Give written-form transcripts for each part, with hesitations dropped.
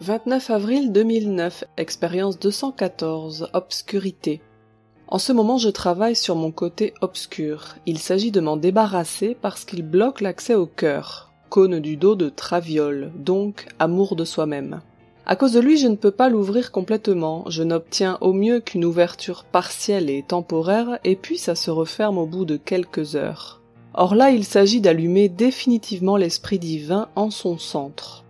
29 avril 2009, expérience 214, obscurité. En ce moment, je travaille sur mon côté obscur. Il s'agit de m'en débarrasser parce qu'il bloque l'accès au cœur, cône du dos de Traviole, donc amour de soi-même. À cause de lui, je ne peux pas l'ouvrir complètement, je n'obtiens au mieux qu'une ouverture partielle et temporaire, et puis ça se referme au bout de quelques heures. Or là, il s'agit d'allumer définitivement l'esprit divin en son centre.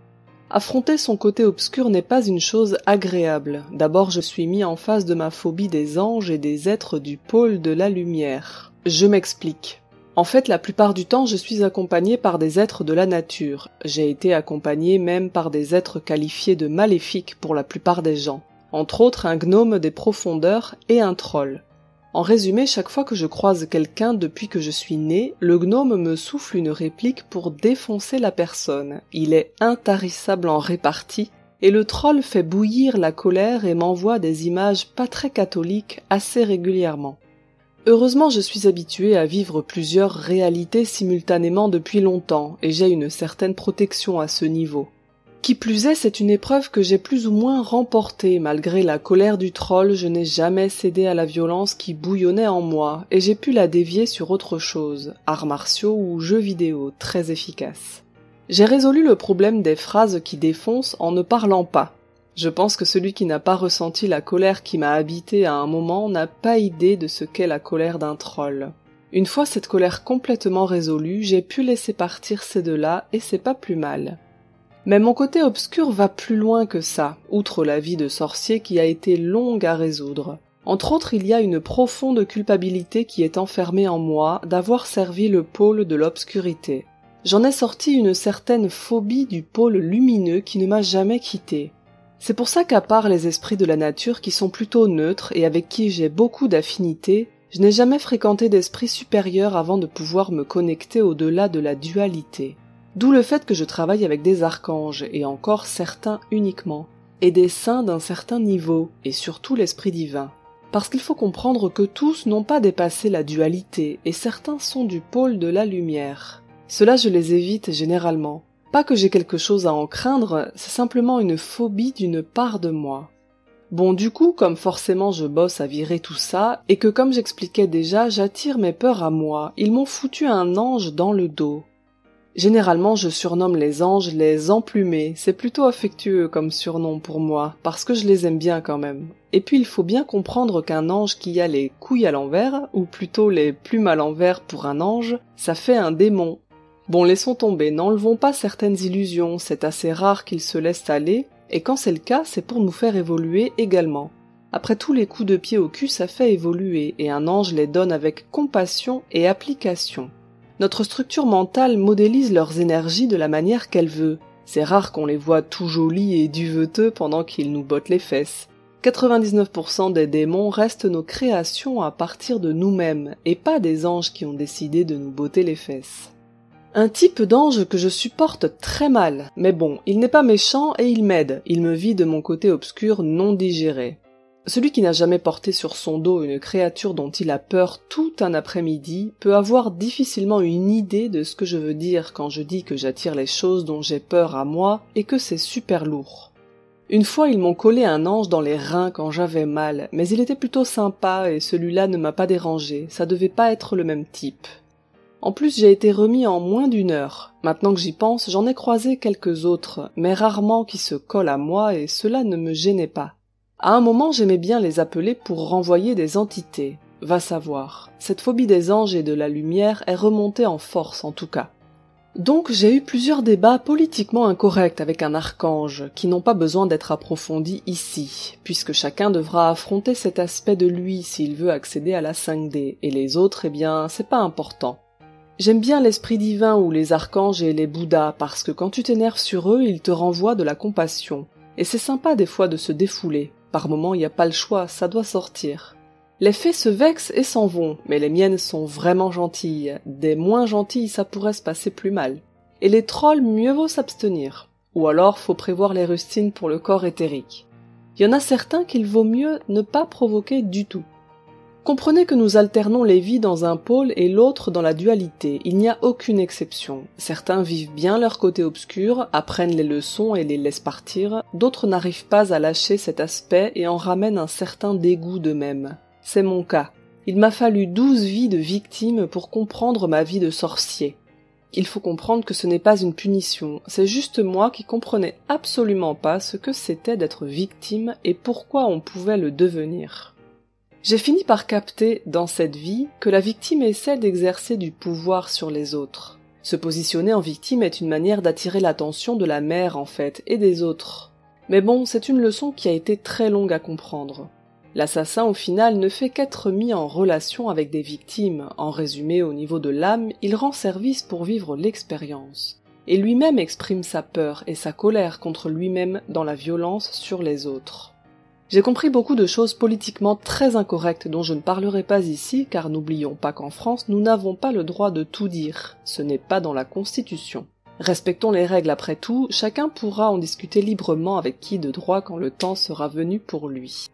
Affronter son côté obscur n'est pas une chose agréable. D'abord, je suis mis en face de ma phobie des anges et des êtres du pôle de la lumière. Je m'explique. En fait, la plupart du temps, je suis accompagné par des êtres de la nature. J'ai été accompagné même par des êtres qualifiés de maléfiques pour la plupart des gens. Entre autres, un gnome des profondeurs et un troll. En résumé, chaque fois que je croise quelqu'un depuis que je suis né, le gnome me souffle une réplique pour défoncer la personne. Il est intarissable en répartie, et le troll fait bouillir la colère et m'envoie des images pas très catholiques assez régulièrement. Heureusement, je suis habitué à vivre plusieurs réalités simultanément depuis longtemps, et j'ai une certaine protection à ce niveau. Qui plus est, c'est une épreuve que j'ai plus ou moins remportée. Malgré la colère du troll, je n'ai jamais cédé à la violence qui bouillonnait en moi, et j'ai pu la dévier sur autre chose, arts martiaux ou jeux vidéo, très efficaces. J'ai résolu le problème des phrases qui défoncent en ne parlant pas. Je pense que celui qui n'a pas ressenti la colère qui m'a habité à un moment n'a pas idée de ce qu'est la colère d'un troll. Une fois cette colère complètement résolue, j'ai pu laisser partir ces deux-là, et c'est pas plus mal. Mais mon côté obscur va plus loin que ça, outre la vie de sorcier qui a été longue à résoudre. Entre autres, il y a une profonde culpabilité qui est enfermée en moi d'avoir servi le pôle de l'obscurité. J'en ai sorti une certaine phobie du pôle lumineux qui ne m'a jamais quitté. C'est pour ça qu'à part les esprits de la nature qui sont plutôt neutres et avec qui j'ai beaucoup d'affinités, je n'ai jamais fréquenté d'esprits supérieurs avant de pouvoir me connecter au-delà de la dualité. D'où le fait que je travaille avec des archanges, et encore certains uniquement, et des saints d'un certain niveau, et surtout l'esprit divin. Parce qu'il faut comprendre que tous n'ont pas dépassé la dualité, et certains sont du pôle de la lumière. Cela je les évite généralement. Pas que j'ai quelque chose à en craindre, c'est simplement une phobie d'une part de moi. Bon, du coup, comme forcément je bosse à virer tout ça, et que comme j'expliquais déjà, j'attire mes peurs à moi, ils m'ont foutu un ange dans le dos. Généralement, je surnomme les anges les emplumés, c'est plutôt affectueux comme surnom pour moi, parce que je les aime bien quand même. Et puis il faut bien comprendre qu'un ange qui a les couilles à l'envers, ou plutôt les plumes à l'envers pour un ange, ça fait un démon. Bon, laissons tomber, n'enlevons pas certaines illusions, c'est assez rare qu'ils se laissent aller, et quand c'est le cas, c'est pour nous faire évoluer également. Après tous les coups de pied au cul, ça fait évoluer, et un ange les donne avec compassion et application. Notre structure mentale modélise leurs énergies de la manière qu'elle veut. C'est rare qu'on les voit tout jolis et duveteux pendant qu'ils nous bottent les fesses. 99% des démons restent nos créations à partir de nous-mêmes, et pas des anges qui ont décidé de nous botter les fesses. Un type d'ange que je supporte très mal, mais bon, il n'est pas méchant et il m'aide, il me vide mon côté obscur non digéré. Celui qui n'a jamais porté sur son dos une créature dont il a peur tout un après-midi peut avoir difficilement une idée de ce que je veux dire quand je dis que j'attire les choses dont j'ai peur à moi et que c'est super lourd. Une fois, ils m'ont collé un ange dans les reins quand j'avais mal, mais il était plutôt sympa et celui-là ne m'a pas dérangé, ça devait pas être le même type. En plus, j'ai été remis en moins d'1 heure. Maintenant que j'y pense, j'en ai croisé quelques autres, mais rarement qui se collent à moi et cela ne me gênait pas. À un moment, j'aimais bien les appeler pour renvoyer des entités. Va savoir. Cette phobie des anges et de la lumière est remontée en force, en tout cas. Donc, j'ai eu plusieurs débats politiquement incorrects avec un archange, qui n'ont pas besoin d'être approfondis ici, puisque chacun devra affronter cet aspect de lui s'il veut accéder à la 5D, et les autres, eh bien, c'est pas important. J'aime bien l'esprit divin ou les archanges et les bouddhas, parce que quand tu t'énerves sur eux, ils te renvoient de la compassion. Et c'est sympa des fois de se défouler. Par moments, il n'y a pas le choix, ça doit sortir. Les fées se vexent et s'en vont, mais les miennes sont vraiment gentilles. Des moins gentilles, ça pourrait se passer plus mal. Et les trolls, mieux vaut s'abstenir. Ou alors, faut prévoir les rustines pour le corps éthérique. Il y en a certains qu'il vaut mieux ne pas provoquer du tout. Comprenez que nous alternons les vies dans un pôle et l'autre dans la dualité, il n'y a aucune exception. Certains vivent bien leur côté obscur, apprennent les leçons et les laissent partir, d'autres n'arrivent pas à lâcher cet aspect et en ramènent un certain dégoût d'eux-mêmes. C'est mon cas. Il m'a fallu 12 vies de victime pour comprendre ma vie de sorcier. Il faut comprendre que ce n'est pas une punition, c'est juste moi qui comprenais absolument pas ce que c'était d'être victime et pourquoi on pouvait le devenir. J'ai fini par capter, dans cette vie, que la victime essaie d'exercer du pouvoir sur les autres. Se positionner en victime est une manière d'attirer l'attention de la mère, en fait, et des autres. Mais bon, c'est une leçon qui a été très longue à comprendre. L'assassin, au final, ne fait qu'être mis en relation avec des victimes. En résumé, au niveau de l'âme, il rend service pour vivre l'expérience. Et lui-même exprime sa peur et sa colère contre lui-même dans la violence sur les autres. J'ai compris beaucoup de choses politiquement très incorrectes dont je ne parlerai pas ici, car n'oublions pas qu'en France, nous n'avons pas le droit de tout dire. Ce n'est pas dans la Constitution. Respectons les règles après tout, chacun pourra en discuter librement avec qui de droit quand le temps sera venu pour lui.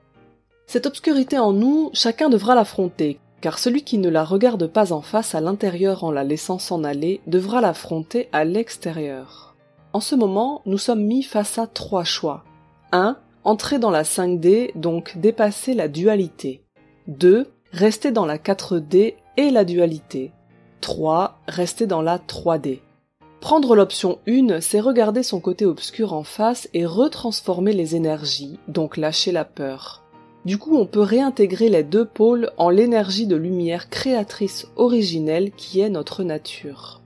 Cette obscurité en nous, chacun devra l'affronter, car celui qui ne la regarde pas en face à l'intérieur en la laissant s'en aller, devra l'affronter à l'extérieur. En ce moment, nous sommes mis face à 3 choix. 1. Entrer dans la 5D, donc dépasser la dualité. 2. Rester dans la 4D et la dualité. 3. Rester dans la 3D. Prendre l'option 1, c'est regarder son côté obscur en face et retransformer les énergies, donc lâcher la peur. Du coup, on peut réintégrer les 2 pôles en l'énergie de lumière créatrice originelle qui est notre nature.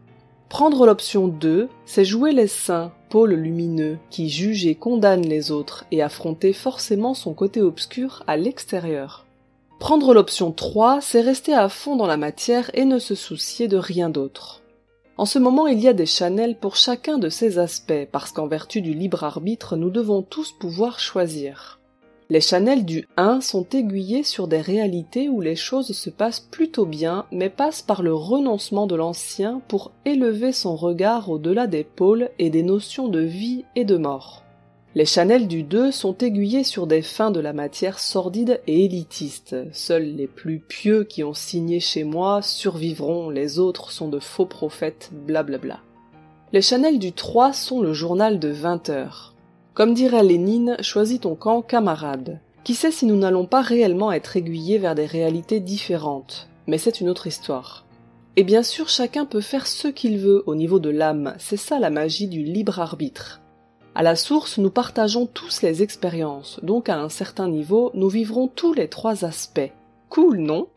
Prendre l'option 2, c'est jouer les saints, pôles lumineux, qui jugent et condamnent les autres et affronter forcément son côté obscur à l'extérieur. Prendre l'option 3, c'est rester à fond dans la matière et ne se soucier de rien d'autre. En ce moment, il y a des channels pour chacun de ces aspects, parce qu'en vertu du libre arbitre, nous devons tous pouvoir choisir. Les channels du 1 sont aiguillés sur des réalités où les choses se passent plutôt bien, mais passent par le renoncement de l'ancien pour élever son regard au-delà des pôles et des notions de vie et de mort. Les channels du 2 sont aiguillés sur des fins de la matière sordide et élitiste. Seuls les plus pieux qui ont signé chez moi survivront, les autres sont de faux prophètes, blablabla. Les channels du 3 sont le journal de 20 heures. Comme dirait Lénine, choisis ton camp, camarade. Qui sait si nous n'allons pas réellement être aiguillés vers des réalités différentes, mais c'est une autre histoire. Et bien sûr, chacun peut faire ce qu'il veut au niveau de l'âme, c'est ça la magie du libre arbitre. À la source, nous partageons tous les expériences, donc à un certain niveau, nous vivrons tous les 3 aspects. Cool, non ?